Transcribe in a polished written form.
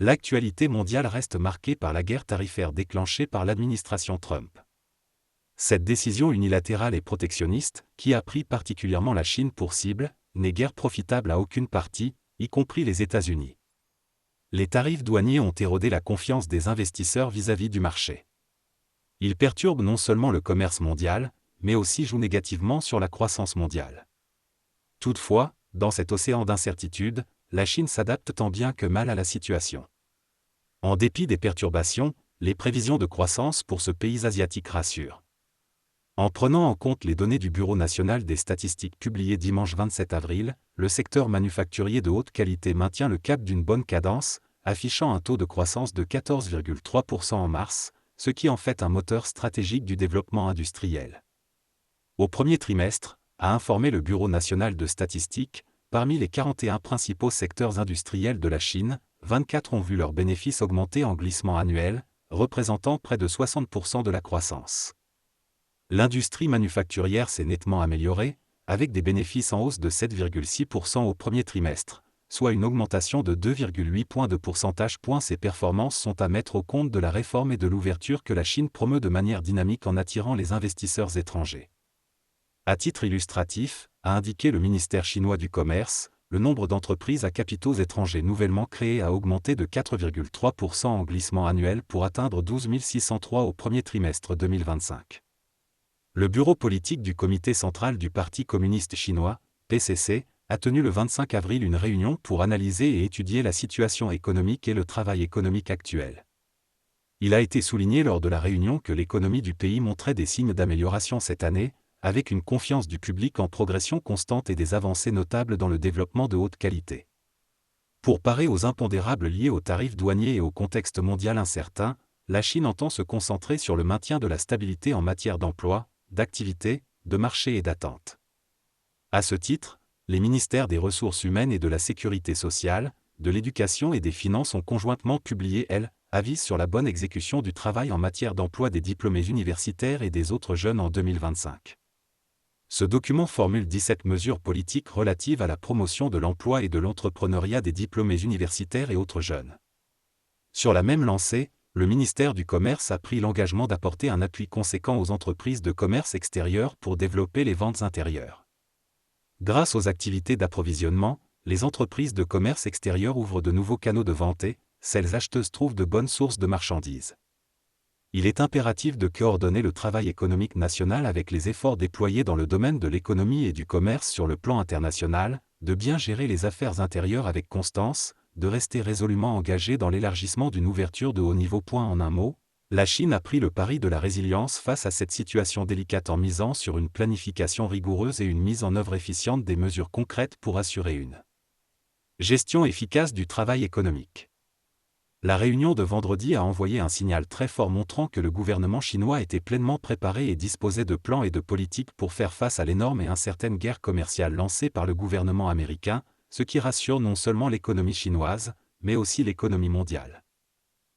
L'actualité mondiale reste marquée par la guerre tarifaire déclenchée par l'administration Trump. Cette décision unilatérale et protectionniste, qui a pris particulièrement la Chine pour cible, n'est guère profitable à aucune partie, y compris les États-Unis. Les tarifs douaniers ont érodé la confiance des investisseurs vis-à-vis du marché. Ils perturbent non seulement le commerce mondial, mais aussi jouent négativement sur la croissance mondiale. Toutefois, dans cet océan d'incertitude, la Chine s'adapte tant bien que mal à la situation. En dépit des perturbations, les prévisions de croissance pour ce pays asiatique rassurent. En prenant en compte les données du Bureau national des statistiques publiées dimanche 27 avril, le secteur manufacturier de haute qualité maintient le cap d'une bonne cadence, affichant un taux de croissance de 14,3% en mars, ce qui en fait un moteur stratégique du développement industriel. Au premier trimestre, a informé le Bureau national de statistiques, parmi les 41 principaux secteurs industriels de la Chine, 24 ont vu leurs bénéfices augmenter en glissement annuel, représentant près de 60% de la croissance. L'industrie manufacturière s'est nettement améliorée, avec des bénéfices en hausse de 7,6% au premier trimestre, soit une augmentation de 2,8 points de pourcentage. Ces performances sont à mettre au compte de la réforme et de l'ouverture que la Chine promeut de manière dynamique en attirant les investisseurs étrangers. À titre illustratif, a indiqué le ministère chinois du Commerce, le nombre d'entreprises à capitaux étrangers nouvellement créées a augmenté de 4,3% en glissement annuel pour atteindre 12 603 au premier trimestre 2025. Le bureau politique du Comité central du Parti communiste chinois, PCC, a tenu le 25 avril une réunion pour analyser et étudier la situation économique et le travail économique actuel. Il a été souligné lors de la réunion que l'économie du pays montrait des signes d'amélioration cette année, avec une confiance du public en progression constante et des avancées notables dans le développement de haute qualité. Pour parer aux impondérables liés aux tarifs douaniers et au contexte mondial incertain, la Chine entend se concentrer sur le maintien de la stabilité en matière d'emploi, d'activité, de marché et d'attente. À ce titre, les ministères des Ressources humaines et de la Sécurité sociale, de l'Éducation et des Finances ont conjointement publié avis sur la bonne exécution du travail en matière d'emploi des diplômés universitaires et des autres jeunes en 2025. Ce document formule 17 mesures politiques relatives à la promotion de l'emploi et de l'entrepreneuriat des diplômés universitaires et autres jeunes. Sur la même lancée, le ministère du Commerce a pris l'engagement d'apporter un appui conséquent aux entreprises de commerce extérieur pour développer les ventes intérieures. Grâce aux activités d'approvisionnement, les entreprises de commerce extérieur ouvrent de nouveaux canaux de vente et, celles acheteuses trouvent de bonnes sources de marchandises. Il est impératif de coordonner le travail économique national avec les efforts déployés dans le domaine de l'économie et du commerce sur le plan international, de bien gérer les affaires intérieures avec constance, de rester résolument engagé dans l'élargissement d'une ouverture de haut niveau. En un mot, la Chine a pris le pari de la résilience face à cette situation délicate en misant sur une planification rigoureuse et une mise en œuvre efficiente des mesures concrètes pour assurer une gestion efficace du travail économique. La réunion de vendredi a envoyé un signal très fort montrant que le gouvernement chinois était pleinement préparé et disposait de plans et de politiques pour faire face à l'énorme et incertaine guerre commerciale lancée par le gouvernement américain, ce qui rassure non seulement l'économie chinoise, mais aussi l'économie mondiale.